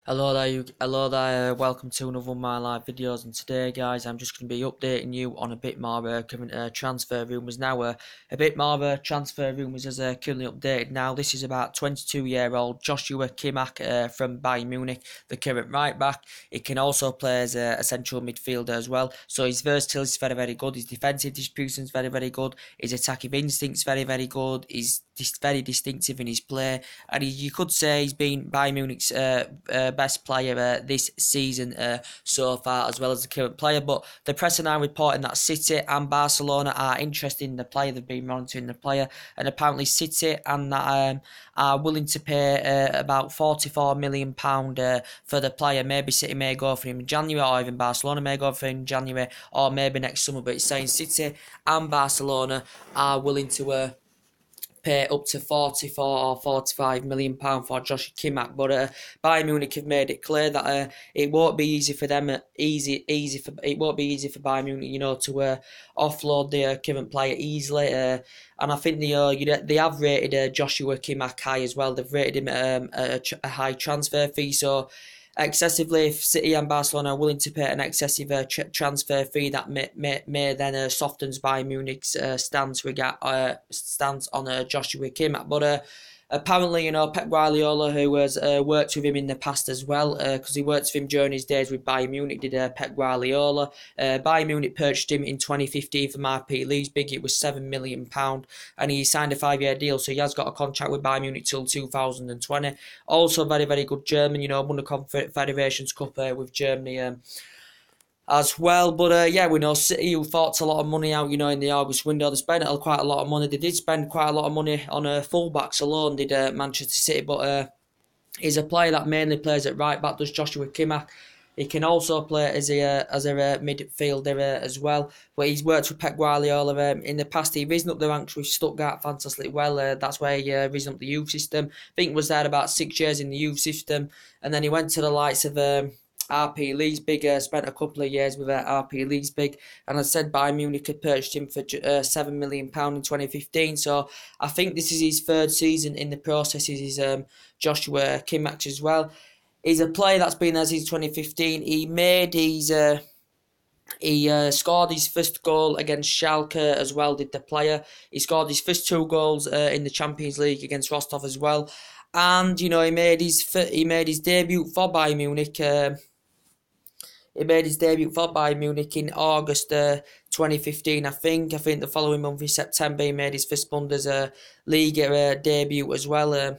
Hello there, welcome to another one of my live videos, and today guys I'm just going to be updating you on a bit more current transfer rumours now. A bit more transfer rumours as currently updated now. This is about 22-year-old Joshua Kimmach from Bayern Munich, the current right back. He can also play as a central midfielder as well, so his versatility is very good, his defensive distribution is very good, his attacking instincts very good, he's very distinctive in his play, and you could say he's been Bayern Munich's best player this season so far, as well as the current player. But the press are now reporting that City and Barcelona are interested in the player. They've been monitoring the player, and apparently City and that are willing to pay about £44 million for the player. Maybe City may go for him in January, or even Barcelona may go for him in January, or maybe next summer. But it's saying City and Barcelona are willing to pay up to 44 or 45 million pound for Joshua Kimmach, but Bayern Munich have made it clear that it won't be easy for them. It won't be easy for Bayern Munich, to offload the current player easily. And I think they have rated Joshua Kimmach high as well. They've rated him a high transfer fee, so excessively, if City and Barcelona are willing to pay an excessive transfer fee, that may then softens Bayern Munich's stance on Joshua Kimmich. But apparently, Pep Guardiola, who has worked with him in the past as well, because he worked with him during his days with Bayern Munich, did Pep Guardiola. Bayern Munich purchased him in 2015 from RP Leipzig. It was £7 million, and he signed a 5-year deal, so he has got a contract with Bayern Munich till 2020. Also, very good German, won the Confederations Cup with Germany as well. But yeah, we know City, who forked a lot of money out, in the August window. They spent quite a lot of money. They did spend quite a lot of money on fullbacks alone, did Manchester City. But he's a player that mainly plays at right back, does Joshua Kimmich. He can also play as a midfielder as well. But he's worked with Pep Guardiola in the past. He risen up the ranks with Stuttgart fantastically well. That's where he risen up the youth system. I think he was there about 6 years in the youth system, and then he went to the likes of RP Leipzig, spent a couple of years with RP Leipzig, and as I said, Bayern Munich had purchased him for £7 million in 2015. So I think this is his third season in the process. Is Joshua Kimmich as well. He's a player that's been there since 2015. He scored his first goal against Schalke as well, did the player. He scored his first 2 goals in the Champions League against Rostov as well. And, he made his debut for Bayern Munich. He made his debut for Bayern Munich in August 2015, I think. I think the following month in September, he made his first Bundesliga debut as well.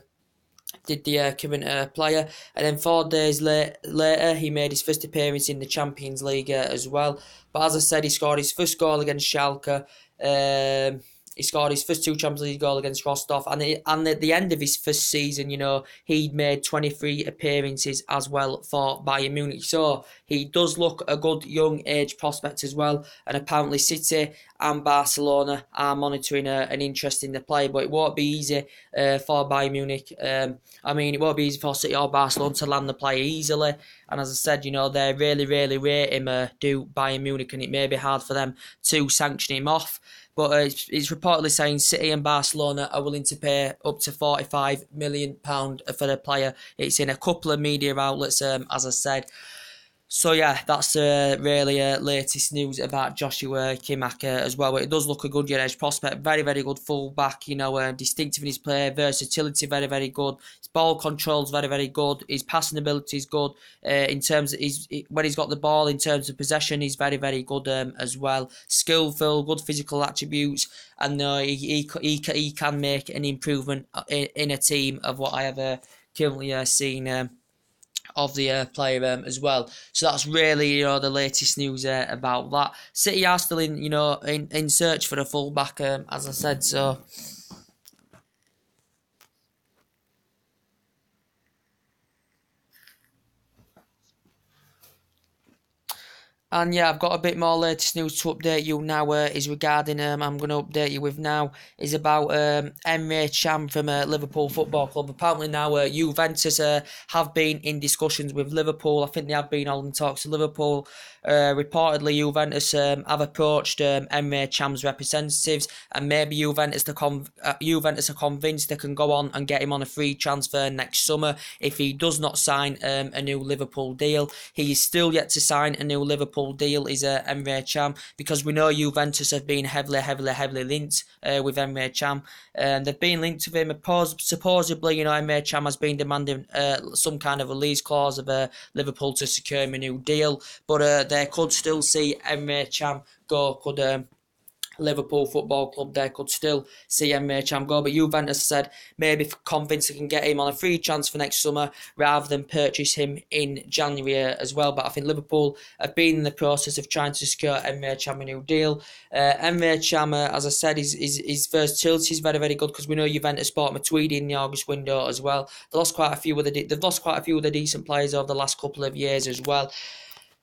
Did the current player, and then 4 days later he made his first appearance in the Champions League as well. But as I said, he scored his first goal against Schalke. He scored his first 2 Champions League goals against Rostov, and at the end of his first season, he'd made 23 appearances as well for Bayern Munich. So he does look a good young age prospect as well, and apparently City and Barcelona are monitoring an interest in the player, but it won't be easy for Bayern Munich. It won't be easy for City or Barcelona to land the player easily, and as I said, they really rate him, do Bayern Munich, and it may be hard for them to sanction him off. But it's reportedly saying City and Barcelona are willing to pay up to £45 million for the player. It's in a couple of media outlets, as I said. So yeah, that's really latest news about Joshua Kimmach as well. But it does look a good young age prospect, very good fullback. Distinctive in his play, versatility very good. His ball control's very good. His passing ability is good. In terms of when he's got the ball, in terms of possession, he's very good as well. Skillful, good physical attributes, and he can make an improvement in a team of what I have currently seen. Of the player as well. So that's really the latest news about that. City are still in search for a fullback, as I said. So And yeah, I've got a bit more latest news to update you now. Is regarding I'm going to update you with now is about Emre Can from Liverpool Football Club. Apparently now Juventus have been in discussions with Liverpool. I think they have been all in talks to Liverpool. Reportedly, Juventus have approached Emre Can's representatives, and maybe Juventus are convinced they can go on and get him on a free transfer next summer if he does not sign a new Liverpool deal. He is still yet to sign a new Liverpool deal, is Emre Can, because we know Juventus have been heavily linked with Emre Can. They've been linked with him. Supposedly, Emre Can has been demanding some kind of release clause of Liverpool to secure him a new deal, but they could still see Emre Can go. Liverpool Football Club there could still see Emre Can go, but Juventus said maybe convinced they can get him on a free transfer next summer rather than purchase him in January as well. But I think Liverpool have been in the process of trying to secure Emre Can a new deal. Emre Can, as I said, his versatility is very good, because we know Juventus bought Matuidi in the August window as well. They've lost quite a few of the decent players over the last couple of years as well.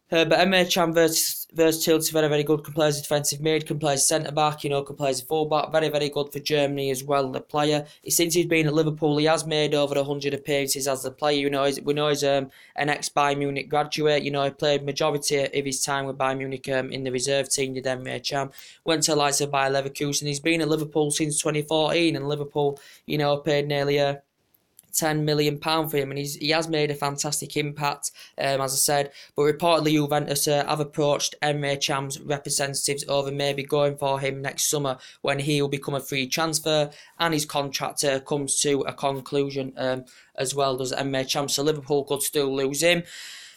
But Emre Can versatility is very good. Can play as a defensive mid, can play as centre back, can play as a full back. Very good for Germany as well. The player, since he's been at Liverpool, he has made over 100 appearances as a player. We know he's an ex-Bayern Munich graduate. He played majority of his time with Bayern Munich in the reserve team. Did Emre Can, went to likes of Bayer Leverkusen. He's been at Liverpool since 2014, and Liverpool, paid nearly £10 million for him, and he has made a fantastic impact, as I said. But reportedly, Juventus have approached Emre Can's representatives over maybe going for him next summer when he will become a free transfer and his contract comes to a conclusion as well, does Emre Can. So Liverpool could still lose him.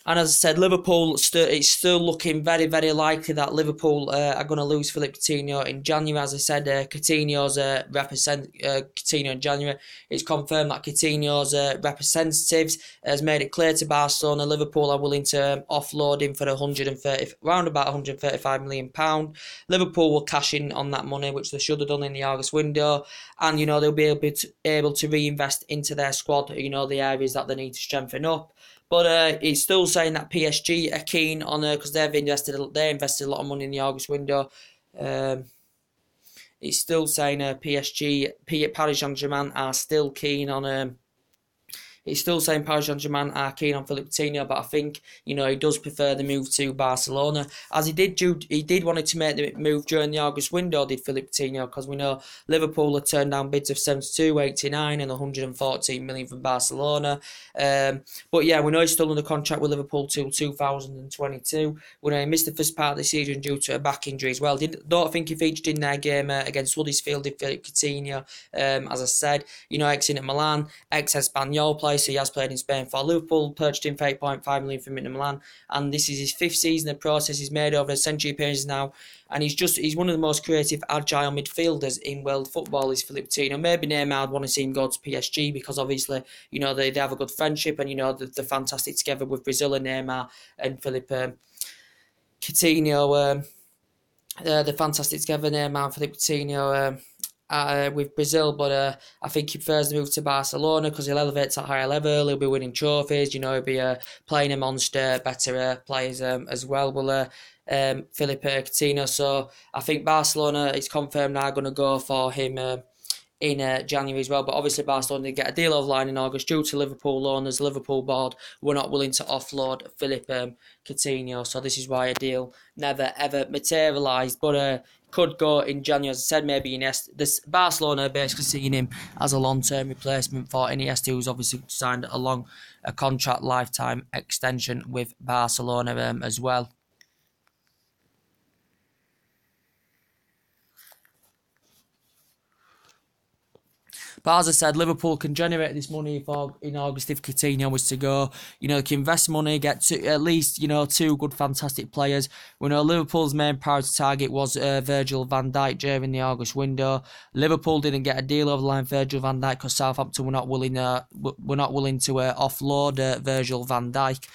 And as I said, Liverpool, it's still looking very likely that Liverpool are going to lose Philippe Coutinho in January. As I said, Coutinho's Coutinho in January. It's confirmed that Coutinho's representatives has made it clear to Barcelona Liverpool are willing to offload him for around about £135 million. Liverpool will cash in on that money, which they should have done in the August window, and they'll be able to reinvest into their squad. The areas that they need to strengthen up. But he's still saying that PSG are keen on her because they invested a lot of money in the August window. He's still saying Paris Saint-Germain are still keen on He's still saying Paris Saint-Germain are keen on Philippe Coutinho, but I think, he does prefer the move to Barcelona. As he did want to make the move during the August window, did Philippe Coutinho, because we know Liverpool had turned down bids of 72, 89 and 114 million from Barcelona. But yeah, we know he's still under contract with Liverpool till 2022. We know he missed the first part of the season due to a back injury as well. Don't think he featured in their game against Huddersfield, did Philippe Coutinho. As I said, ex-Inter Milan, ex-Espanyol player, so he has played in Spain for Liverpool, purchased him for 8.5 million from Inter Milan, and this is his 5th season of process. He's made over a century appearances now, and he's one of the most creative, agile midfielders in world football, is Philippe Coutinho. Maybe Neymar would want to see him go to PSG because obviously, they have a good friendship, and they're fantastic together with Brazil and Neymar and Philippe Coutinho. They're fantastic together, Neymar and Philippe Coutinho. With Brazil, but I think he prefers to move to Barcelona because he'll elevate to a higher level. He'll be winning trophies, he'll be playing amongst better players as well. Philippe Coutinho. So I think Barcelona, it's confirmed, are going to go for him in January as well. But obviously Barcelona did get a deal over the line in August due to Liverpool owners. Liverpool board were not willing to offload Philippe Coutinho, so this is why a deal never ever materialised. But could go in January, as I said, maybe Iniesta. This Barcelona basically seeing him as a long-term replacement for Iniesta, who's obviously signed a contract lifetime extension with Barcelona as well. But as I said, Liverpool can generate this money in August if Coutinho was to go. They can invest money, get at least, 2 good, fantastic players. We know Liverpool's main priority target was Virgil van Dijk during the August window. Liverpool didn't get a deal over the line for Virgil van Dijk because Southampton were not willing to offload Virgil van Dijk.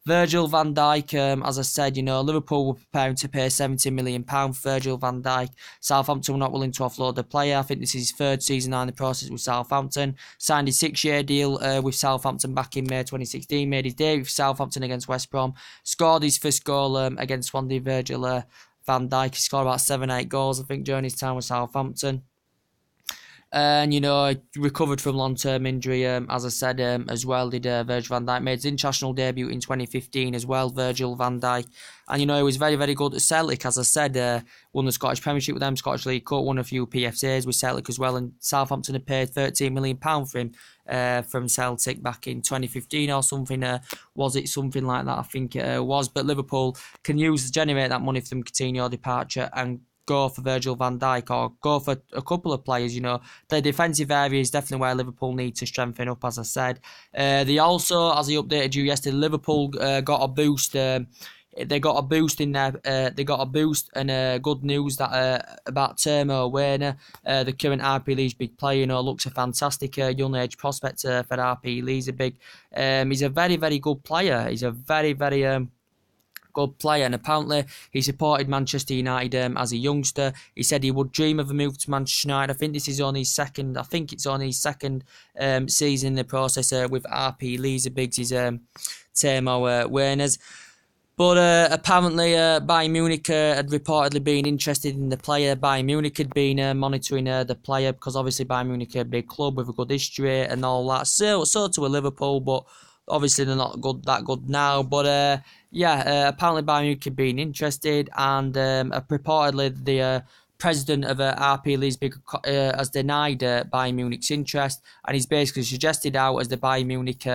Virgil van Dijk, as I said, Liverpool were preparing to pay £70 million for Virgil van Dijk. Southampton were not willing to offload the player. I think this is his third season now in the process with Southampton. Signed a 6-year deal with Southampton back in May 2016. Made his debut for Southampton against West Brom. Scored his first goal against Swansea. Virgil van Dijk. He scored about 7-8 goals, I think, during his time with Southampton. And, recovered from long-term injury, as I said, as well, did Virgil van Dijk. Made his international debut in 2015 as well, Virgil van Dijk. And, he was very, very good at Celtic, as I said. Won the Scottish Premiership with them, Scottish League Cup, won a few PFCs with Celtic as well. And Southampton had paid £13 million for him from Celtic back in 2015 or something. Was it something like that? I think it was. But Liverpool can generate that money from Coutinho departure and go for Virgil van Dijk or go for a couple of players. The defensive area is definitely where Liverpool need to strengthen up, as I said. They also, as I updated you yesterday, Liverpool got a boost. They got a boost in there. They got a boost and good news that about Timo Werner, the current RP Leeds big player. Looks a fantastic young age prospect for RP Leeds. He's a very, very good player. He's a very, very good player, and apparently he supported Manchester United as a youngster. He said he would dream of a move to Manchester United. I think it's only his second season in the process with RP Leeds. Is Timo Werner's. But apparently Bayern Munich had reportedly been interested in the player. Bayern Munich had been monitoring the player because obviously Bayern Munich are a big club with a good history and all that. So to a Liverpool, but obviously they're not that good now. But apparently Bayern Munich had been interested, and reportedly the president of RP Leipzig has denied Bayern Munich's interest, and he's basically suggested out as the Bayern Munich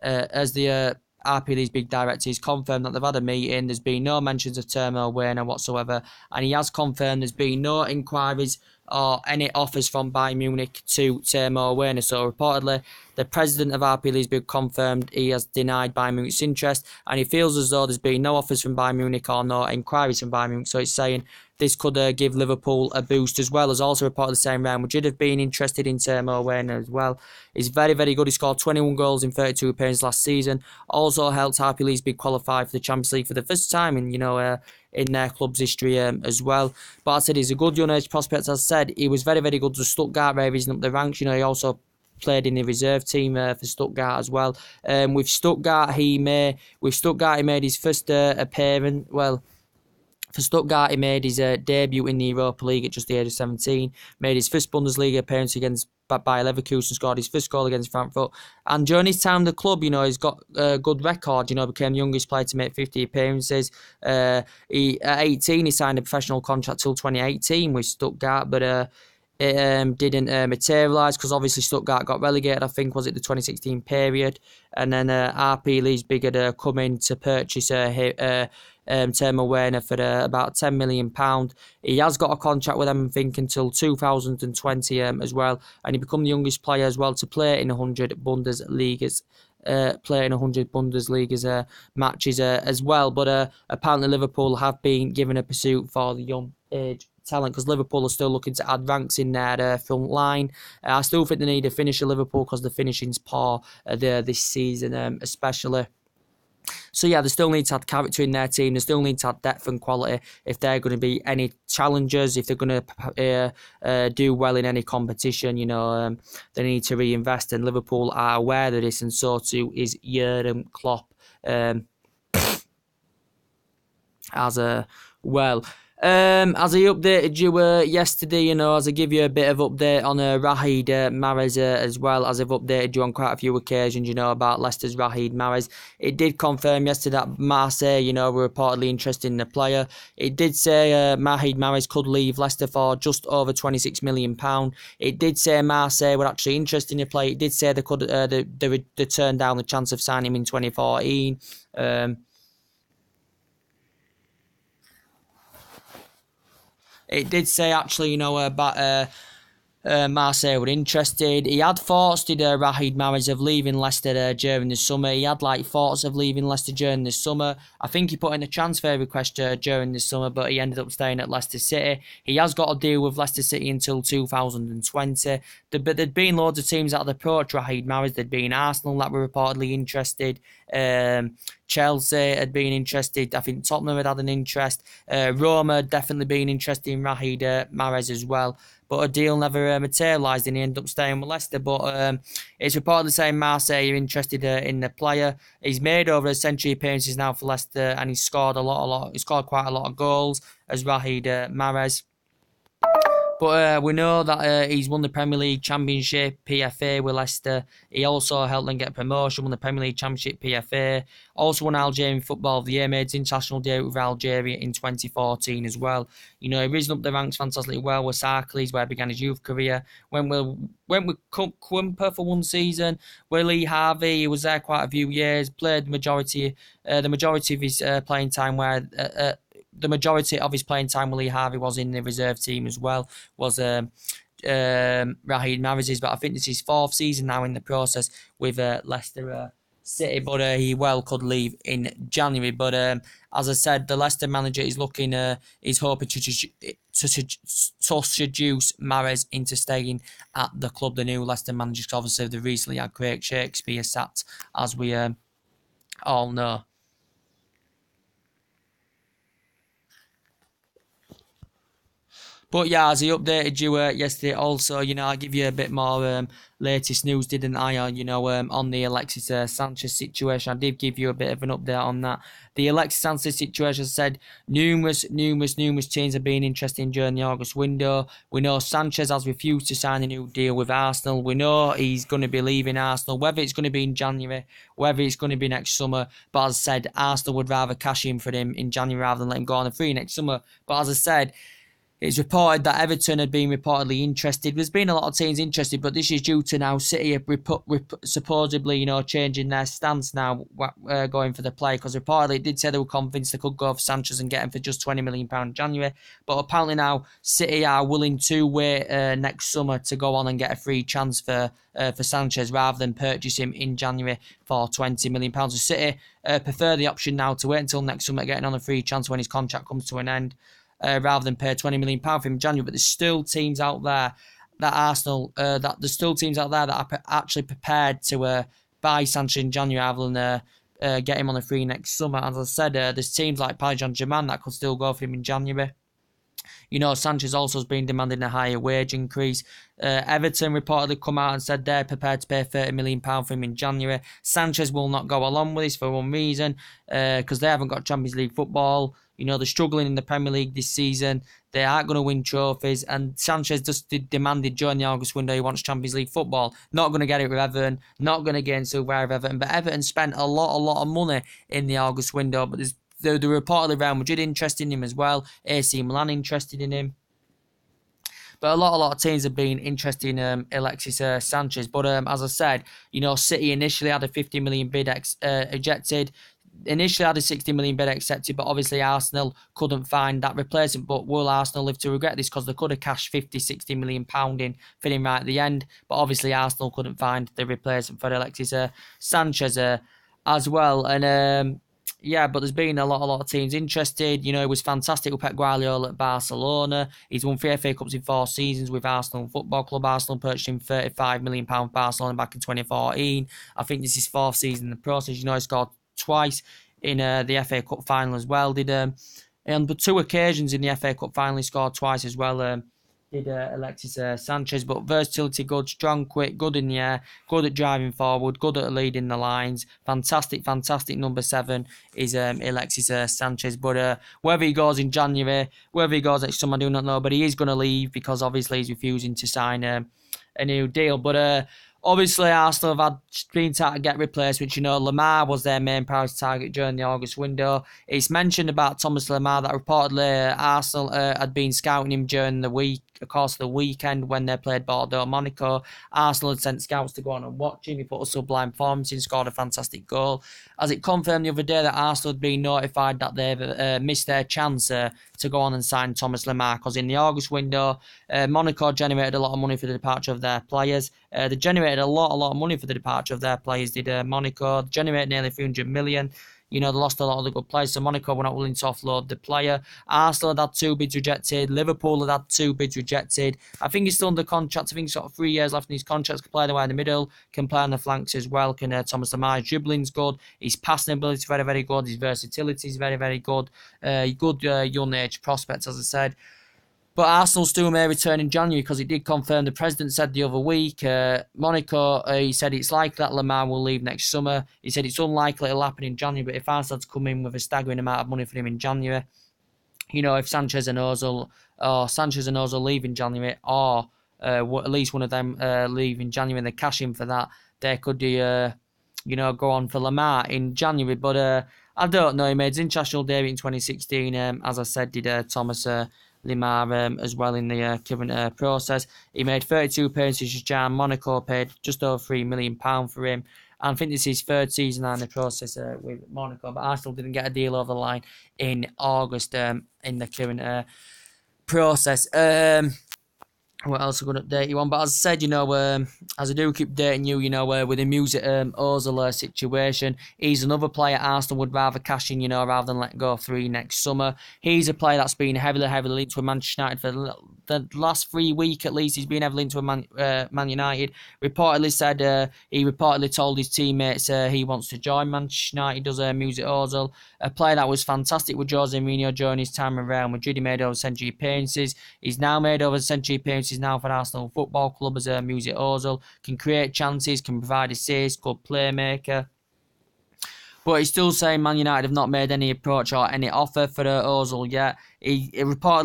as the RP Leipzig director. He's confirmed that they've had a meeting. There's been no mentions of Timo Werner whatsoever, and he has confirmed there's been no inquiries or any offers from Bayern Munich to Timo Werner. So reportedly, the president of RP Leipzig confirmed he has denied Bayern Munich's interest, and he feels as though there's been no offers from Bayern Munich or no inquiries from Bayern Munich. So it's saying this could give Liverpool a boost, as well as also reportedly saying Real Madrid have been interested in Timo Werner as well. He's very, very good. He scored 21 goals in 32 appearances last season. Also helped RP Leipzig qualify for the Champions League for the first time in their club's history as well. But I said he's a good young age prospect. As I said, he was very, very good to Stuttgart, where he's up the ranks. He also played in the reserve team for Stuttgart as well. With Stuttgart, he made his first appearance. Well, for Stuttgart, he made his debut in the Europa League at just the age of 17. Made his first Bundesliga appearance against Bayer Leverkusen, scored his first goal against Frankfurt. And during his time at the club, he's got a good record. Became the youngest player to make 50 appearances. At 18, he signed a professional contract till 2018 with Stuttgart, but it didn't materialise because obviously Stuttgart got relegated. I think was it the 2016 period, and then RP Leipzig had come in to purchase Timo Werner for about £10 million. He has got a contract with them, I think, until 2020 as well, and he become the youngest player as well to play in 100 Bundesligas. Matches as well. But apparently Liverpool have been given a pursuit for the young age talent, because Liverpool are still looking to add ranks in their front line. I still think they need a finisher, Liverpool, because the finishing's poor this season, especially. So yeah, they still need to add character in their team. They still need to add depth and quality if they're going to be any challengers, if they're going to do well in any competition. They need to reinvest, and Liverpool are aware of this, and so too is Jurgen Klopp as well. As I updated you yesterday, as I give you a bit of update on Riyad Mahrez as well, as I've updated you on quite a few occasions, about Leicester's Riyad Mahrez. It did confirm yesterday that Marseille, were reportedly interested in the player. It did say Riyad Mahrez could leave Leicester for just over £26 million. It did say Marseille were actually interested in the player. It did say they could they turned down the chance of signing him in 2014. It did say actually, about Marseille were interested. He had thoughts, did Rahid Mahrez, of leaving Leicester during the summer. He had thoughts of leaving Leicester during the summer. I think he put in a transfer request during the summer, but he ended up staying at Leicester City. He has got a deal with Leicester City until 2020. But there'd been loads of teams that had approached Rahid Mahrez. There'd been Arsenal that were reportedly interested. Chelsea had been interested. I think Tottenham had an interest. Roma had definitely been interested in Rahid Mahrez as well. But a deal never materialised and he ended up staying with Leicester. But it's reportedly saying Marseille are interested in the player. He's made over a century appearances now for Leicester and he's scored He scored quite a lot of goals as Rahid Mahrez. But we know that he's won the Premier League Championship, PFA with Leicester. He also helped them get promotion, won the Premier League Championship, PFA. Also won Algerian Football of the Year, made his international debut with Algeria in 2014 as well. He risen up the ranks fantastically well with Sarkles, where he began his youth career. Went with Quimper for one season. With Lee Harvey, he was there quite a few years, played the majority of his playing time the majority of his playing time with Lee Harvey was in the reserve team as well, was Rahid Mahrez's, but I think this is his 4th season now in the process with Leicester City, but he well could leave in January. But as I said, the Leicester manager is hoping to seduce Mahrez into staying at the club. The new Leicester manager, obviously, they recently had Craig Shakespeare sacked, as we all know. But yeah, as he updated you yesterday, also, I give you a bit more latest news, didn't I? On the Alexis Sanchez situation, I did give you a bit of an update on that. The Alexis Sanchez situation said numerous teams have been interested during the August window. We know Sanchez has refused to sign a new deal with Arsenal. We know he's going to be leaving Arsenal, whether it's going to be in January, whether it's going to be next summer. But as I said, Arsenal would rather cash in for him in January rather than let him go on a free next summer. But as I said, it's reported that Everton had been reportedly interested. There's been a lot of teams interested, but this is due to now City supposedly, changing their stance now, going for the play. Because reportedly it did say they were convinced they could go for Sanchez and get him for just £20 million in January. But apparently now City are willing to wait next summer to go on and get a free transfer for Sanchez rather than purchase him in January for £20 million. The City prefer the option now to wait until next summer, getting on a free transfer when his contract comes to an end. Rather than pay £20 million for him in January. But there's still teams out there that are actually prepared to buy Sanchez in January rather than get him on a free next summer. As I said, there's teams like Paris Saint-Germain that could still go for him in January. Sanchez also has been demanding a higher wage increase. Everton reportedly come out and said they're prepared to pay £30 million for him in January. Sanchez will not go along with this for one reason, because they haven't got Champions League football. They're struggling in the Premier League this season. They aren't going to win trophies. And Sanchez just demanded during the August window he wants Champions League football. Not going to get it with Everton. Not going to gain silverware with Everton. But Everton spent a lot of money in the August window. But there's the reportedly Real Madrid interested in him as well. AC Milan interested in him. But a lot of teams have been interested in Alexis Sanchez. But as I said, City initially had a 50 million bid ejected. Initially had a 60 million bid accepted, but obviously Arsenal couldn't find that replacement. But will Arsenal live to regret this? Because they could have cashed 50-60 million pound in for him right at the end. But obviously Arsenal couldn't find the replacement for Alexis Sanchez as well. And but there's been a lot of teams interested. It was fantastic with Pep Guardiola at Barcelona. He's won 3 FA Cups in 4 seasons with Arsenal Football Club. Arsenal purchased him £35 million Barcelona back in 2014. I think this is his 4th season in the process. He scored twice in the FA Cup final as well. On 2 occasions in the FA Cup final, he scored twice as well. Alexis Sanchez, but versatility good, strong, quick, good in the air, good at driving forward, good at leading the lines. Fantastic number 7 is Alexis Sanchez. But whether he goes in January, whether he goes next summer, I do not know. But he is going to leave because obviously he's refusing to sign a new deal. But Obviously, Arsenal have been trying to get replacements. Lamar was their main priority target during the August window. It's mentioned about Thomas Lamar that reportedly Arsenal had been scouting him during the week, of course, the weekend when they played Bordeaux Monaco. Arsenal had sent scouts to go on and watch him. He put a sublime performance in, scored a fantastic goal. As it confirmed the other day that Arsenal had been notified that they've missed their chance to go on and sign Thomas Lamar, because in the August window, Monaco generated a lot of money for the departure of their players. They generated a lot of money for the departure of their players, did Monaco. They generated nearly 300 million. They lost a lot of the good players, so Monaco were not willing to offload the player. Arsenal had 2 bids rejected. Liverpool had 2 bids rejected. I think he's still under contract. I think he's sort of 3 years left in his contract. Can play the way in the middle, can play on the flanks as well. Can Thomas Lamar. His dribbling's good. His passing ability is very, very good. His versatility is very, very good. Good young age prospects, as I said. But Arsenal still may return in January, because it did confirm. The president said the other week, Monaco, he said it's likely that Lamar will leave next summer. He said it's unlikely it'll happen in January, but if Arsenal to come in with a staggering amount of money for him in January, if Sanchez and Ozil leave in January, or at least one of them leave in January and they cash in for that, they could go on for Lamar in January. But I don't know. He made his international debut in 2016, as I said, did Thomas Lamar as well in the current process. He made 32 appearances with Jan. Monaco paid just over £3 million for him. And I think this is his 3rd season in the process with Monaco, but Arsenal didn't get a deal over the line in August in the current process. What else I could update you on? But as I said, as I do keep updating you, with the Mesut Ozil situation, he's another player Arsenal would rather cash in, rather than let go free next summer. He's a player that's been heavily linked with Manchester United for the last 3 weeks at least. He's been heavily linked with Man United. He reportedly told his teammates he wants to join Manchester United. Does Mesut Ozil, a player that was fantastic with Jose Mourinho during his time in Real Madrid. He made over 100 appearances. He's now made over 100 appearances now for Arsenal Football Club as Mesut Ozil. Can create chances, can provide assists, good playmaker. But he's still saying Man United have not made any approach or any offer for Ozil yet.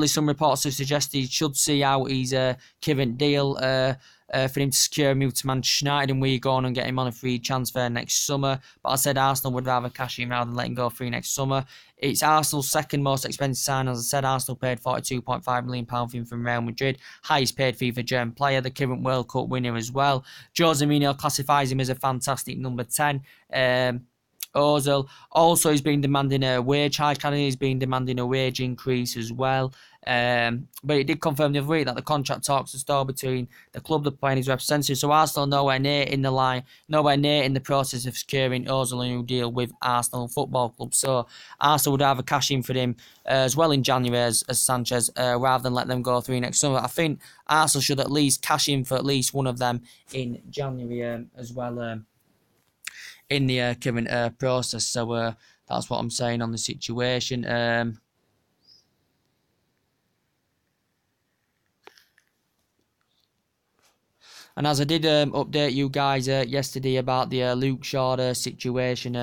Some reports have suggested he should see out his current deal for him to secure a move to Manchester United, and we go on and get him on a free transfer next summer. But I said Arsenal would rather cash him rather than let him go free next summer. It's Arsenal's 2nd most expensive sign. As I said, Arsenal paid £42.5 million for him from Real Madrid. Highest paid fee for German player, the current World Cup winner as well. Jose Mourinho classifies him as a fantastic number 10. Ozil also is being demanding a wage hike. He's been demanding a wage increase as well. But it did confirm the other week that the contract talks are still between the club that playing his representative. So Arsenal nowhere near in the process of securing Ozil a new deal with Arsenal Football Club. So Arsenal would have a cash in for him as well in January as Sanchez, rather than let them go through next summer. I think Arsenal should at least cash in for at least one of them in January as well. In the current process. So that's what I'm saying on the situation. And as I did update you guys yesterday about the Luke Shaw situation,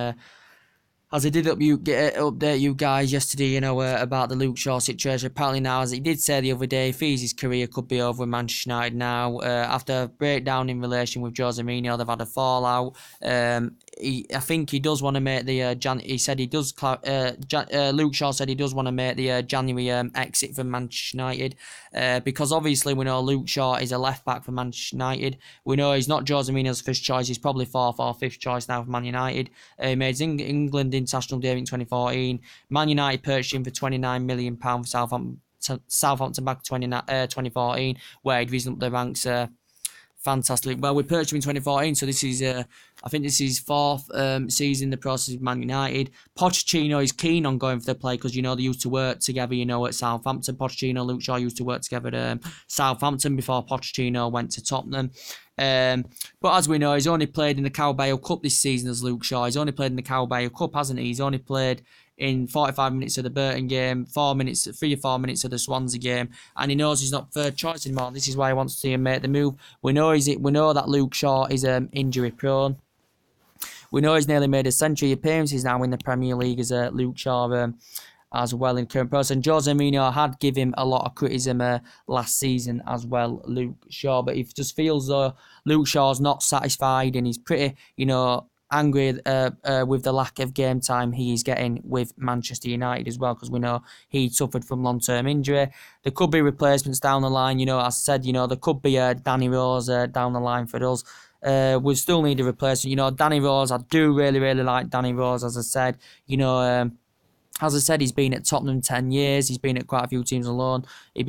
as I did update you guys yesterday, about the Luke Shaw situation. Apparently now, as he did say the other day, his career could be over with Manchester United now. After a breakdown in relation with Jose Mourinho, they've had a fallout. I think he does want to make the Luke Shaw said he does want to make the January exit from Manchester United, because obviously we know Luke Shaw is a left back for Manchester United. We know he's not Jose Mourinho's first choice. He's probably 4th or 5th choice now for Man United. He made his England international debut in 2014. Man United purchased him for £29 million for Southampton back in 2014, where he'd risen up the ranks fantastically. Well, we purchased him in 2014, so this is, I think this is 4th season in the process of Man United. Pochettino is keen on going for the play because, they used to work together, at Southampton. Pochettino, Luke Shaw used to work together at Southampton before Pochettino went to Tottenham. But as we know, he's only played in the Carabao Cup this season as Luke Shaw. He's only played in the Carabao Cup, hasn't he? He's only played in 45 minutes of the Burton game, 3 or 4 minutes of the Swansea game, and he knows he's not 3rd choice anymore. This is why he wants to see him make the move. We know that Luke Shaw is injury prone. We know he's nearly made a century appearances now in the Premier League as Luke Shaw. as well in current process. And Jose Mourinho had given him a lot of criticism last season as well, Luke Shaw. But it just feels though Luke Shaw's not satisfied, and he's pretty, angry with the lack of game time he is getting with Manchester United as well, because we know he suffered from long-term injury. There could be replacements down the line, as I said, there could be Danny Rose down the line for us. We still need a replacement. Danny Rose, I do really, really like Danny Rose, as I said. As I said, he's been at Tottenham 10 years. He's been at quite a few teams on loan. He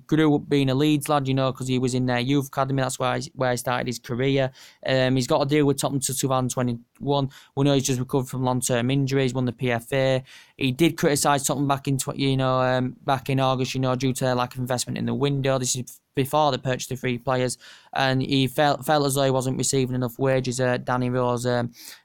grew up being a Leeds lad, because he was in their youth academy. That's where he started his career. He's got a deal with Tottenham to 2021. We know he's just recovered from long-term injuries. Won the PFA. He did criticise Tottenham back in August, due to their lack of investment in the window. This is before they purchased the 3 players, and he felt as though he wasn't receiving enough wages, Danny Rose,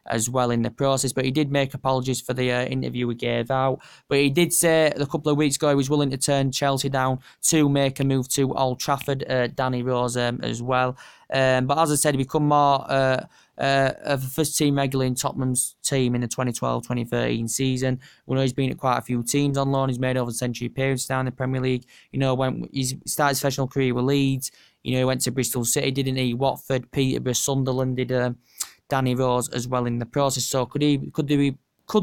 as well in the process. But he did make apologies for the interview he gave out. But he did say a couple of weeks ago he was willing to turn Chelsea down to make a move to Old Trafford, Danny Rose as well. But as I said, he become more of a first-team regular in Tottenham's team in the 2012-2013 season. We know he's been at quite a few teams on loan. He's made over a century appearances down in the Premier League. When he started his professional career with Leeds, he went to Bristol City, didn't he? Watford, Peterborough, Sunderland, did Danny Rose as well in the process. So could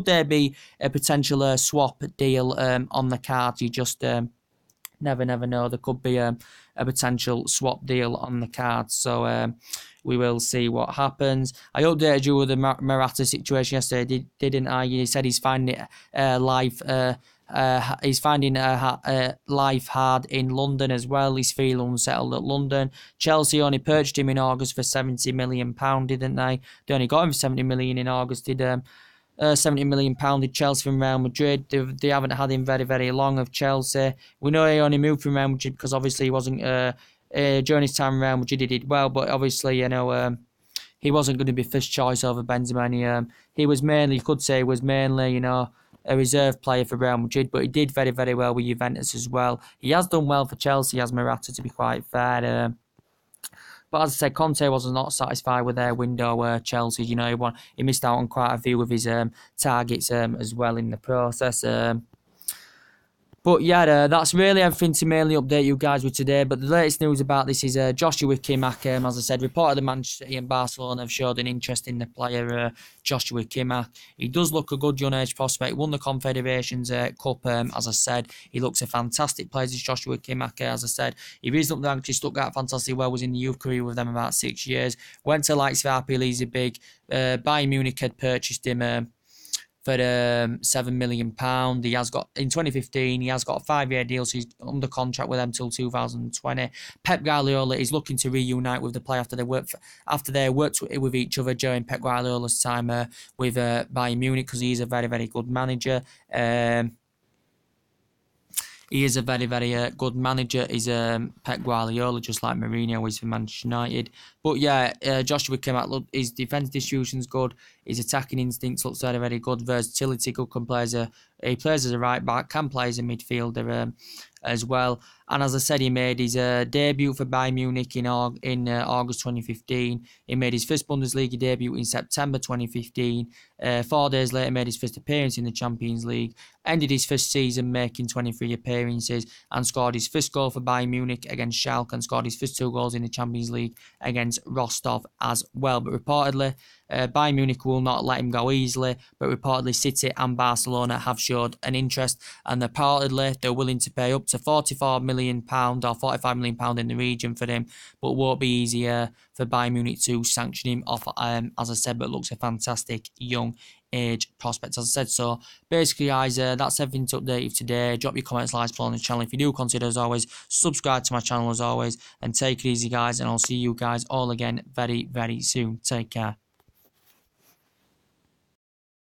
there be a potential swap deal on the cards? You just never know. There could be a potential swap deal on the cards. So we will see what happens. I updated you with the Morata situation yesterday, didn't I? He said he's finding life hard in London as well. He's feeling unsettled at London. Chelsea only purchased him in August for £70 million, didn't they? They only got him for £70 million in August. Did £70 million did Chelsea from Real Madrid. They haven't had him very, very long of Chelsea. We know he only moved from Real Madrid because obviously he wasn't during his time in Real Madrid he did well, but obviously he wasn't going to be first choice over Benzema. He was mainly, you could say, a reserve player for Real Madrid, but he did very, very well with Juventus as well. He has done well for Chelsea, as Morata, to be quite fair. But as I said, Conte was not satisfied with their window. Chelsea, he missed out on quite a few of his targets as well in the process. But yeah, that's really everything to mainly update you guys with today. But the latest news about this is Joshua Kimmach, as I said, reportedly Manchester City and Barcelona have showed an interest in the player Joshua Kimmach. He does look a good young age prospect, won the Confederations Cup, as I said. He looks a fantastic player, this Joshua Kimmach, as I said. He reasoned up the stuck out fantastically well, was in the youth career with them about 6 years. Went to likes of RP Leipzig. Bayern Munich had purchased him for £7 million. He has got, in 2015, he has got a 5-year deal, so he's under contract with them till 2020. Pep Guardiola is looking to reunite with the player after they worked with each other during Pep Guardiola's time with Bayern Munich, because he's a very, very good manager. He is a very, very good manager. He's Pep Guardiola, just like Mourinho is for Manchester United. But yeah, Joshua Kimmach, look, his defence distribution's good. His attacking instincts looks very, very good. Versatility, good. He plays as a right back, can play as a midfielder as well. And as I said, he made his debut for Bayern Munich in August 2015. He made his first Bundesliga debut in September 2015. 4 days later, made his first appearance in the Champions League. Ended his first season making 23 appearances and scored his first goal for Bayern Munich against Schalke, and scored his first 2 goals in the Champions League against Rostov as well. But reportedly, Bayern Munich will not let him go easily, but reportedly City and Barcelona have showed an interest, and reportedly they're willing to pay up to £44 million or £45 million in the region for him, but it won't be easier for Bayern Munich to sanction him off, as I said, but looks a fantastic young age prospect, as I said. So basically, guys, that's everything to update you today. Drop your comments, likes, follow on the channel. If you do, consider, as always, subscribe to my channel as always, and take it easy, guys, and I'll see you guys all again very, very soon. Take care.